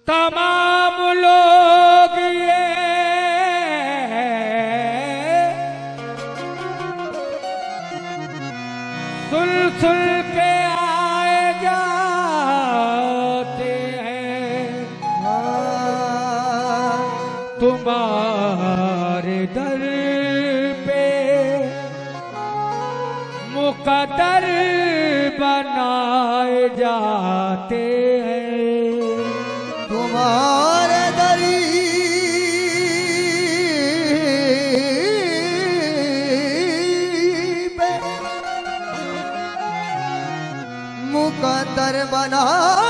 तमाम लोग ये सुल के आए जाते हैं, तुम्हारे दर पे मुकद्दर बनाए जाते हैं। तुम्हारे दरी पे मुकद्दर बनाए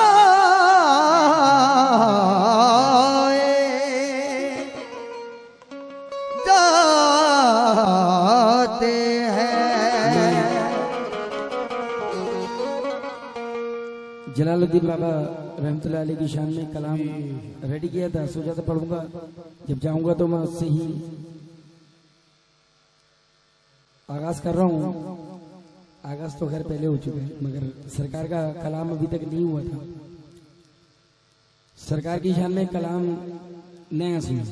जाते हैं। जलालुद्दीन बाबा रहमतुल्लाह अलैह की शान में कलाम रेडी किया था, सोचा था पढ़ूंगा, जब जाऊंगा तो मैं उससे ही आगाज कर रहा हूँ। आगाज तो खैर पहले हो चुका है, मगर सरकार का कलाम अभी तक नहीं हुआ था। सरकार की शान में कलाम नया सुना।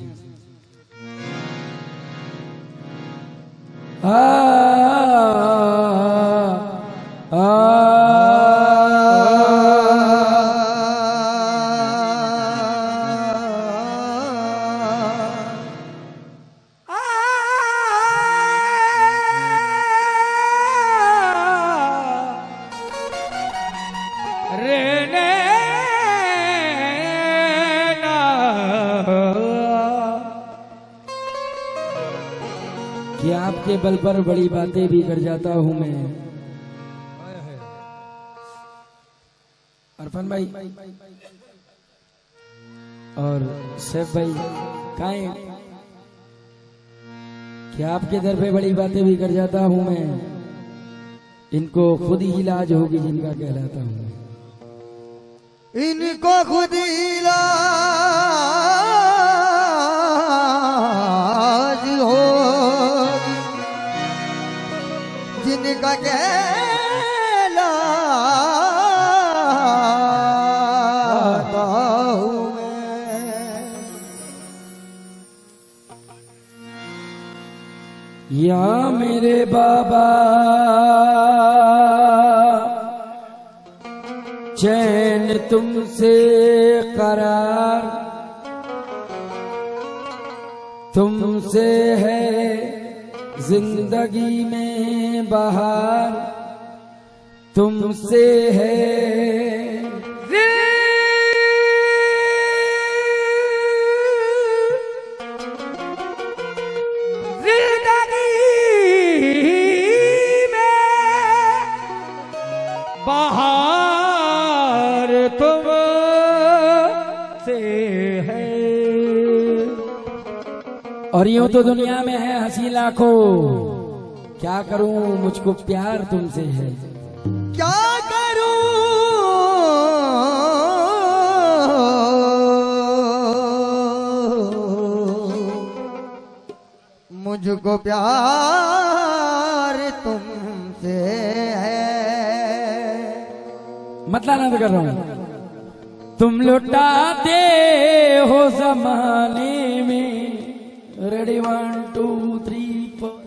कि आपके बल पर बड़ी बातें भी कर जाता हूं मैं। अरफान भाई और सैफ भाई कहाँ हैं? कि आपके दर पे बड़ी बातें भी कर जाता हूं मैं, इनको खुद ही इलाज होगी जिनका कहलाता हूं। इनको खुद इलाज हो जिनका कहलाता हूँ मैं। या मेरे बाबा चैन तुमसे करार तुमसे है जिंदगी में बहार, तुमसे है जिंदगी में बहार, तुमसे है। और यूं तो दुनिया में है हंसी लाखों, क्या करूं मुझको प्यार तुमसे है। क्या करूं मुझको प्यार तुमसे है। मतलब ना कर रहा हूं। तुम लुटाते हो जमाने में, रेडी 1 2 3 4।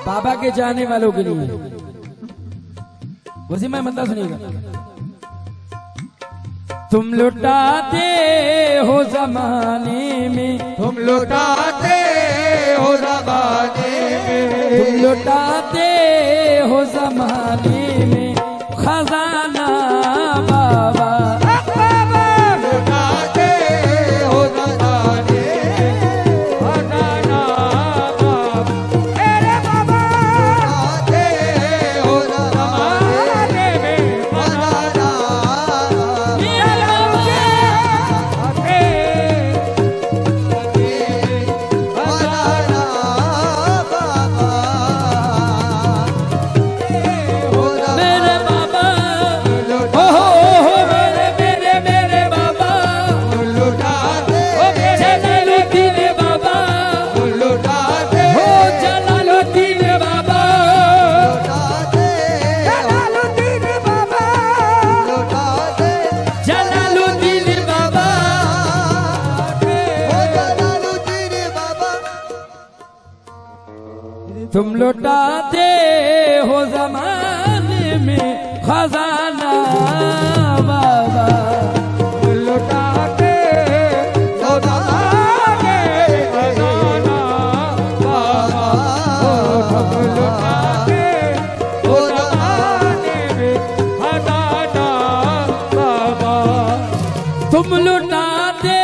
बाबा के जाने वालों के लिए वैसे मैं मतलब सुनिएगा। तुम लुटाते हो जमाने में, तुम लुटाते हो ज़माने में, तुम लुटाते हो जमाने में खजाना बाबा। लुटाते हो ज़माने में खजाना बाबा, लुटाते हो ज़माने में खजाना। तुम लुटाते हो जमाने में खजाना बाबा, लुटाते हो जमाने खजाना बाबा, लुटाते हो जमाने में खजाना बाबा, तुम लुटाते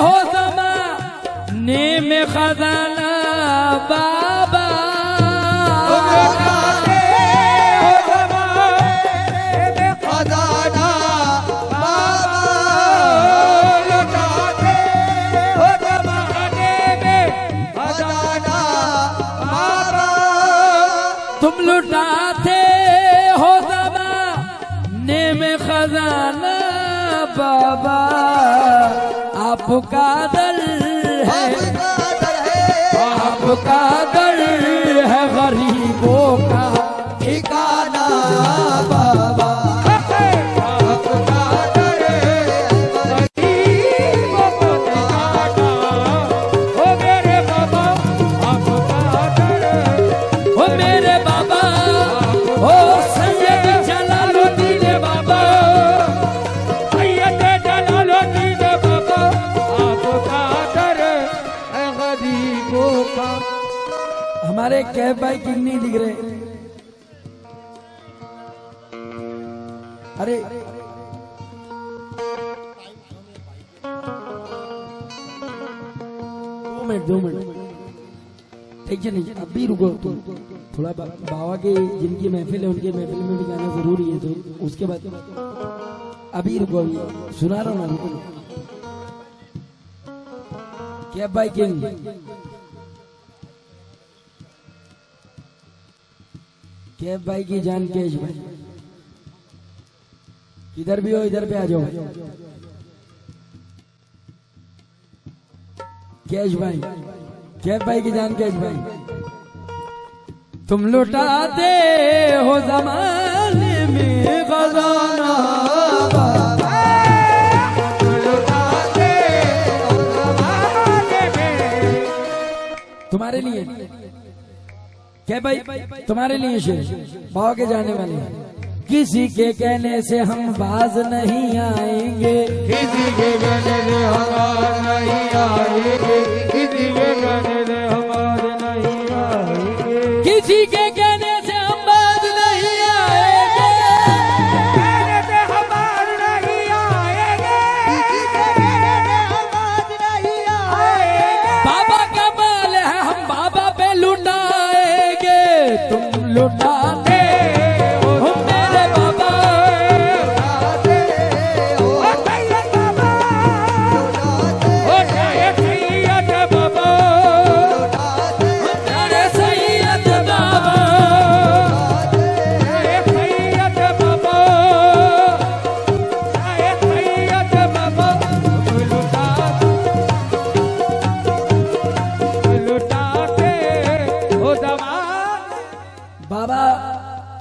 हो जमाने में खजाना बाबा, लुटाते हो जमाने में खजाना बाबा, लुटाते हो जमाने में खजाना बाबा, तुम लुटाते हो जमाने में खजाना बाबा, आपका दर है, आपका दर है गरीबों का ठिकाना बाबा, आपका दर गरीबों को ठिकाना, ओ मेरे बाबा आपका दर, ओ मेरे बाबा, ओ सैयद जलालुद्दीन बाबा, सैयद जलालुद्दीन बाबा आपका दर है गरीबों का। हमारे कैब भाई किंग नहीं दिख रहे। अरे दो मिनट ठीक है, नहीं अभी रुको तुम थोड़ा बाबा के जिनकी महफिल है उनके महफिल में भी जाना जरूरी है, तो उसके बाद अभी रुको, अभी सुना रहा हूँ ना, रुको कैब भाई किंग। कैब भाई की जान कैश भाई, इधर भी हो, इधर पे आ जाओ। कैश भाई, कैब भाई की जान कैश भाई, तुम लुटाते हो जमाने में खजाना बाबा, लुटाते हो जमाने में, तुम्हारे लिए क्या भाई, तुम्हारे लिए शेर बाबा के जाने वाले, किसी के कहने से हम बाज नहीं आएंगे, किसी के कहने से हमारे नहीं आएंगे, किसी के कहने से हमारे नहीं आएंगे, किसी के कहने से हम बाज नहीं आएंगे, कहने से हमारे नहीं आएंगे, किसी के कहने से हम आज नहीं आएंगे। बाबा का माल है हम बाबा पे लुटाएंगे, तुम लुटाते हो मेरे बाबा, ओ सैयद बाबा, ओ सैयद बाबा, मेरे सैयद बाबा, सैयद बाबा, सैयद बाबा, लुटाते हो जमाने। बाबा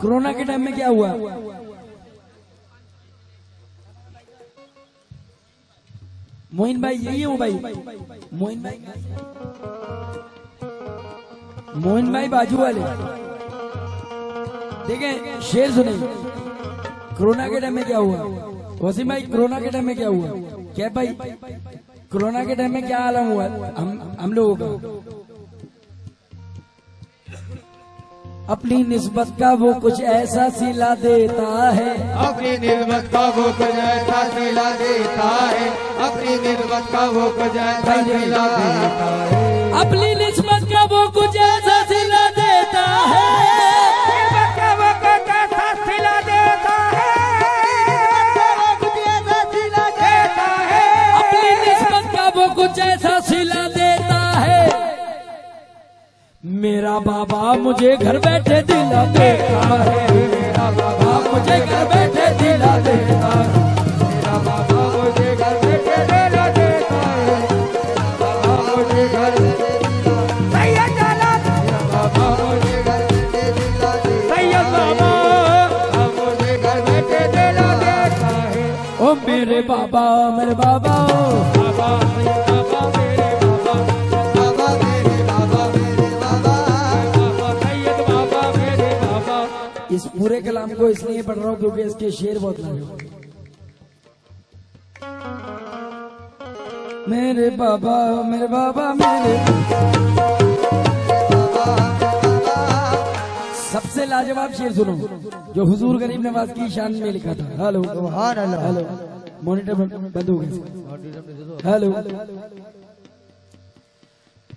कोरोना के टाइम में क्या हुआ, मोइन भाई यही हूँ भाई, मोइन भाई बाजू वाले, देखें शेर सुने, कोरोना के टाइम में क्या हुआ, वसीम भाई कोरोना के टाइम में क्या हुआ, क्या भाई कोरोना के टाइम में क्या आलम हुआ हम लोगों का, अपनी निस्बत का वो कुछ ऐसा सिला देता है, अपनी निर्मत का वो कुछ ऐसा सिला देता है, अपनी निर्मत का वो कुछ ऐसा सिला देता है, अपनी निस्बत का वो कुछ ऐसा सिला देता है, अपनी निस्बत का वो कुछ ऐसा सिला देता है, मेरा बाबा मुझे घर बैठे दिला देता है, मेरा बाबा मुझे घर बैठे दिला देता है, मेरा बाबा मुझे घर बैठे दिला देता है, बाबा मुझे घर सैयद बाबा मुझे घर सैयद बाबा मुझे घर बैठे दिला देता है, ओ मेरे बाबा मेरे बाबा, बाबा बाबा मेरे बाबा, बाबा मेरे बाबा मेरे बाबा, बाबा पूरे कलाम को इसलिए पढ़ रहा हूँ क्योंकि इसके शेर बहुत लाजवाब हैं। मेरे बाबा मेरे बाबा मेरे सबसे लाजवाब शेर सुनो जो हुजूर गरीब नवाज की शान में लिखा था। हेलो हेलो मॉनिटर बंद हो गया। हेलो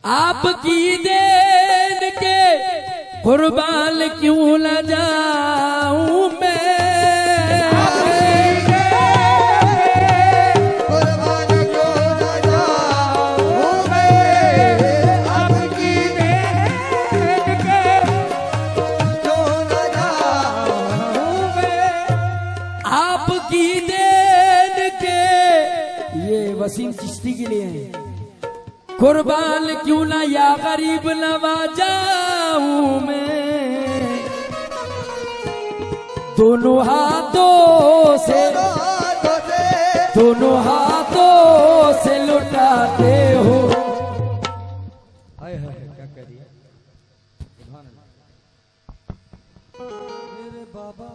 आपकी देन के कुर्बान क्यों न जाऊं मैं, वसीम चिश्ती के लिए है। कुर्बान क्यों ना या गरीब नवाजाऊं मैं, दोनों हाथों से लुटाते हो। क्या कह दिया मेरे बाबा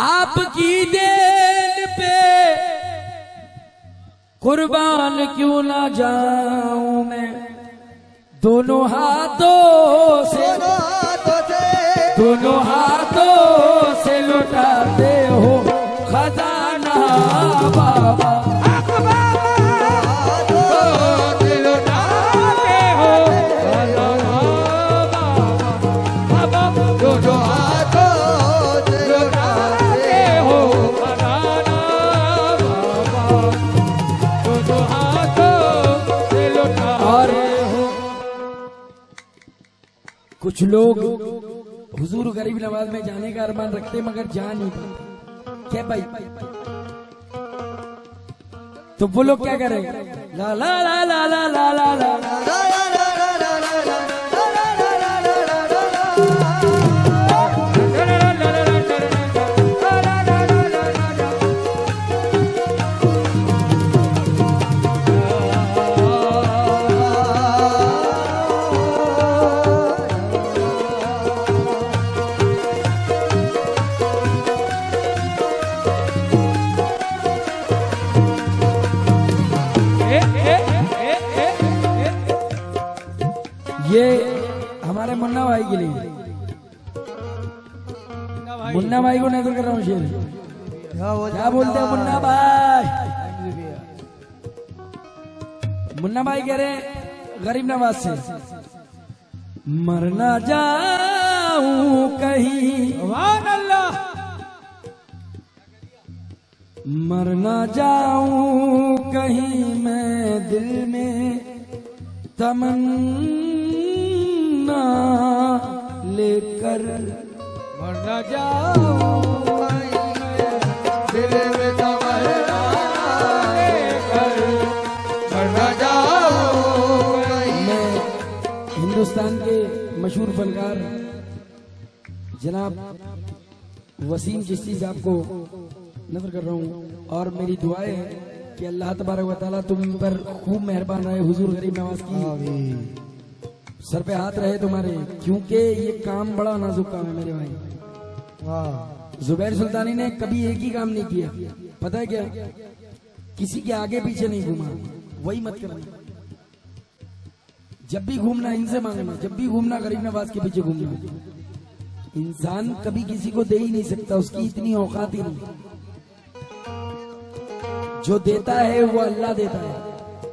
आपकी देन पे कुर्बान क्यों ना जाऊं मैं, दोनों हाथों से लुटाते हो खजाना बाबा, लुटाते हो खजाना बाबा, दोनों हाथों से लुटाते हो खजाना बाबा। कुछ लोग हुजूर गरीब नवाज में जाने का अरमान रखते मगर जा नहीं पाते। क्या भाई तो वो लोग क्या करें, ला ला ला ला ला ला ला ला ये हमारे मुन्ना भाई के लिए, मुन्ना भाई को नजर कर रहा हूँ शेर। क्या बोलते हैं मुन्ना भाई? मुन्ना भाई कह रहे हैं गरीब नवाज से, मरना जाऊं कहीं, अल्लाह मरना जाऊं कहीं मैं दिल में तमन्ना लेकर, मरना जाऊं दिल में तमन्ना लेकर, मरना जाऊं। मैं हिंदुस्तान के मशहूर फनकार जनाब वसीम चिश्ती साहब को नजर कर रहा हूँ और मेरी दुआएं है कि अल्लाह तबारक व तआला तुम पर खूब मेहरबान रहे। हुजूर गरीब नवाज की सर पे हाथ रहे तुम्हारे, क्योंकि ये काम बड़ा नाजुक काम है मेरे भाई। जुबैर सुल्तानी ने कभी एक ही काम नहीं किया, पता है क्या, किसी के आगे पीछे नहीं घूमा। वही मत करना, जब भी घूमना इनसे मांगना, जब भी घूमना गरीब नवाज के पीछे घूमना। इंसान कभी किसी को दे ही नहीं सकता, उसकी इतनी औकात ही नहीं। जो देता है वो अल्लाह देता है,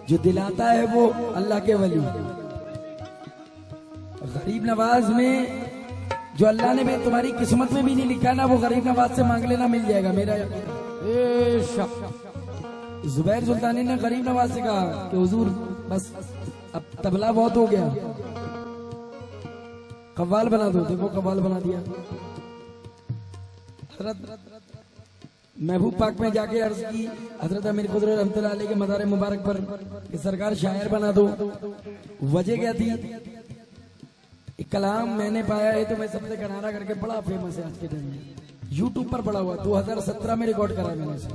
जो दिलाता है वो अल्लाह के वली। गरीब नवाज में जो अल्लाह ने भी तुम्हारी किस्मत में भी नहीं लिखा ना, वो गरीब नवाज से मांग लेना, मिल जाएगा मेरा जुबैर सुल्तानी ने गरीब नवाज से कहा कि हुजूर बस अब तबला बहुत हो गया, कव्वाल बना दो। देखो कव्वाल बना दिया। हजरत महबूब पाक में जाके अर्ज की हजरत अमीर खुदरत रहमतुल्लाह अलैह के मज़ार मुबारक पर कि सरकार शायर बना दो। वजह क्या थी, एक कलाम मैंने पाया है तो मैं सबसे किनारा करके बड़ा फेमस है आज के टाइम में, यूट्यूब पर पड़ा हुआ, 2017 में रिकॉर्ड करा मैंने उसे।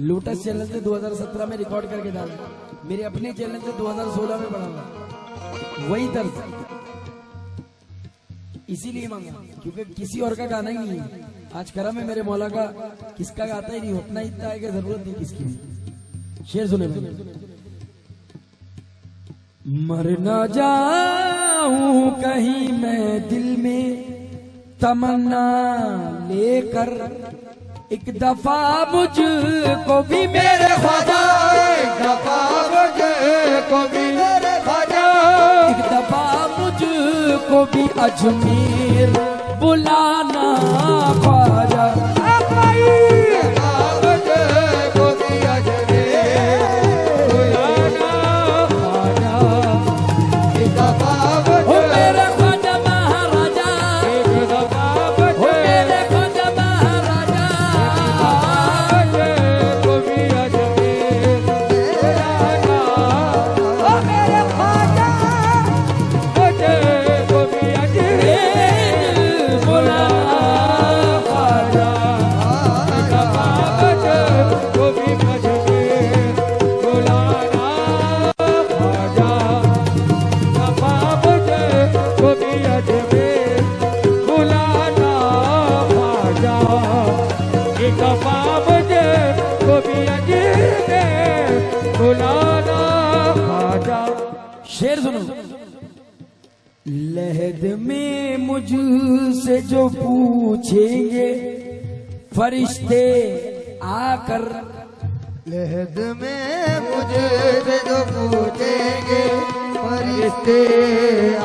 लोटस चैनल से 2017 में रिकॉर्ड करके डाला, मेरे अपने चैनल से 2016 में पड़ा हुआ। वही तर्ज इसीलिए मांगा, क्योंकि किसी और का गाना ही नहीं है। आज करम है मेरे मौला का, किसका गाता ही नहीं, उतना इतना है कि जरूरत नहीं किसकी भी। शेर सुने मर ना जाऊं कहीं मैं दिल में तमन्ना लेकर, एक दफा मुझको भी मेरे ख्वाजा, एक दफा मुझको भी मेरे ख्वाजा, एक दफा मुझको भी अजमेर बुलाना ख्वाजा। शेर सुनो। लहद में मुझसे जो पूछेंगे फरिश्ते आकर, लहद में मुझसे जो पूछेंगे फरिश्ते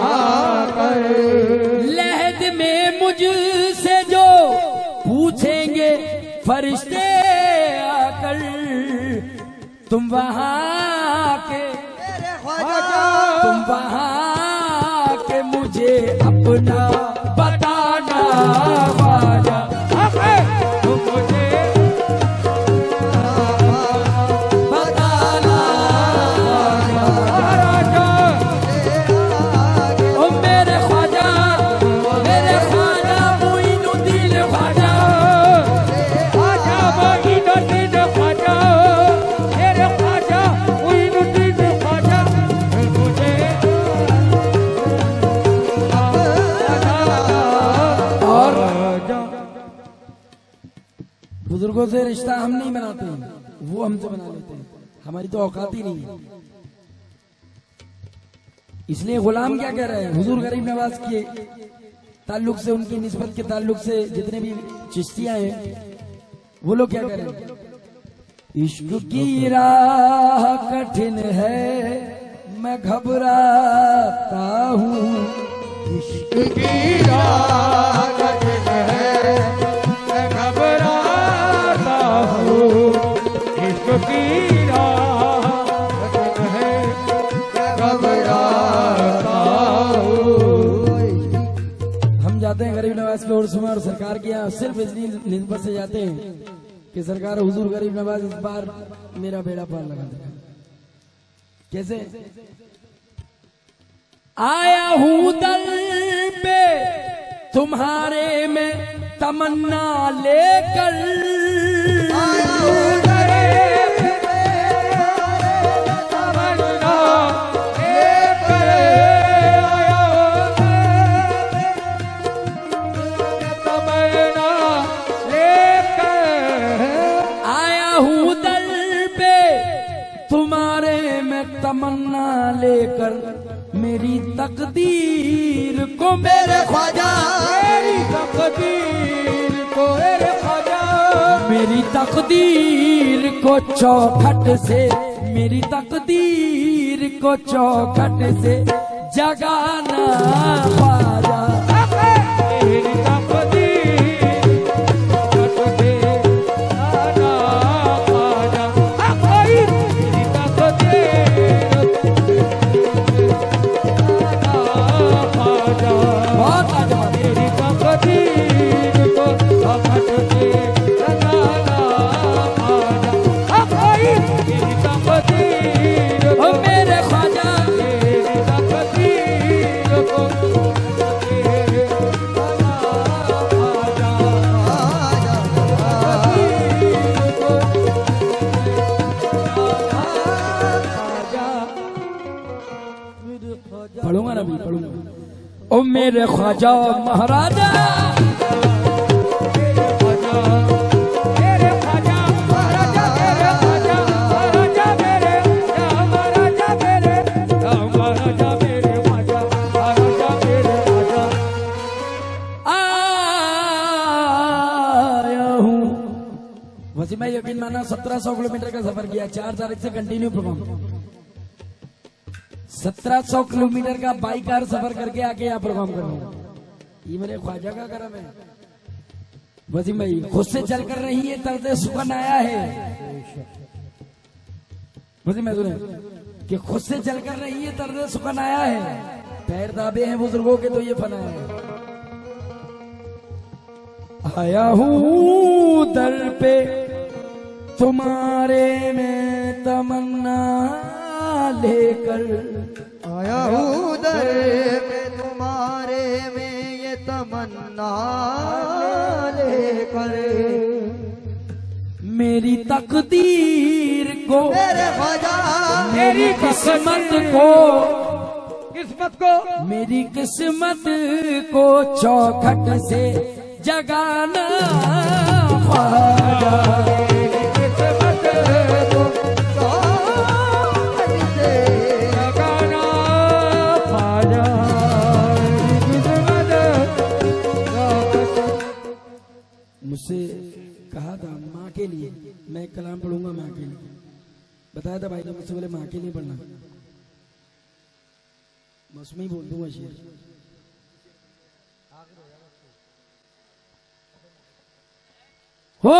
आकर, लहद में मुझसे जो पूछेंगे फरिश्ते आकर, तुम वहाँ के, तुम वहाँ के मुझे अपना बताना ख्वाजा। तुम मुझे बताना ख्वाजा, ओ मेरे ख्वाजा, मेरे ख्वाजा मोइनुद्दीन ख्वाजा, ख्वाजा मोइनुद्दीन ख्वाजा, मेरे ख्वाजा मोइनुद्दीन ख्वाजा, मुझे और बुजुर्गों से रिश्ता हम नहीं बनाते हैं, वो हमसे बना लेते हैं, हमारी तो औकात ही नहीं है। इसलिए गुलाम क्या कह रहे हैं, हुजूर गरीब नवाज के ताल्लुक से, उनकी निस्बत के ताल्लुक से जितने भी चिश्तियां हैं, वो लोग क्या कह रहे हैं, इश्क की राह कठिन है मैं घबराता हूँ, इश्क की राह कठिन है मैं घबराता हूँ, इश्क की राह कठिन है मैं घबराता हूँ। हम जाते हैं गरीब नवाज के उर्स में और सरकार के यहाँ सिर्फ इतनी निस्बत से जाते हैं कि सरकार हुजूर गरीब नवाज इस बार मेरा बेड़ा पार लगा देगा। कैसे? आया हूँ दल पे तुम्हारे में तमन्ना लेकर, आया हूँ दर पे तमन्ना लेकर, आया हूँ तमन्ना लेकर, आया हूँ दल पे तुम्हारे में तमन्ना लेकर, मेरी तकदीर को मेरे ख्वाजा, मेरी तकदीर को मेरे ख्वाजा, मेरी तकदीर को चौखट से, मेरी तकदीर को चौखट से जगाना ख्वाजा। मेरी तकदीर चौखट से जगाना ख्वाजा, मेरी तकदीर बहुत लाजवाब। मेरी तकदीर को चौखट से जगाना ख्वाजा, मेरी तकदीर ओ को, मेरे ख्वाजा, मेरी तकदीर को मेरे ख्वाजा महाराजा मेरे ख्वाजा मेरे ख्वाजा महाराजा मेरे ख्वाजा महाराजा मेरे महाराजा मेरे महाराजा मेरे ख्वाजा महाराजा मेरे ख्वाजा आया हूँ। वैसे मैं यकीन माना 1700 किलोमीटर का सफर किया, 4 तारीख से कंटिन्यू प्रोग्राम, 1700 किलोमीटर का बाइक कार सफर करके आके यहाँ प्रोग्राम कर रहा हूँ। ये मेरे ख्वाजा का करम है। वसीम भाई खुद से चल कर रही है तर्द सुकन आया है। वसीम भाई सुने कि खुद से चल कर रही है तर्द सुकन आया है, पैर दाबे हैं बुजुर्गों के तो ये फना है। आया हूँ दर पे तुम्हारे में तमन्ना लेकर, आया हूँ दर पे तुम्हारे में ये तमन्ना लेकर, मेरी तकदीर को मेरे ख्वाजा मेरी किस्मत को किस्मत को मेरी किस्मत को चौखट से जगाना ख्वाजा। किस्मत को चौखट से जगाना ख्वाजा किस्मत मुझसे कहा था माँ के लिए मैं एक कलाम पढ़ूंगा, माँ के लिए बताया था भाई ने मुझसे, बोले माँ के लिए पढ़ना, मैं उसमें ही बोल दूंगा शेर। हो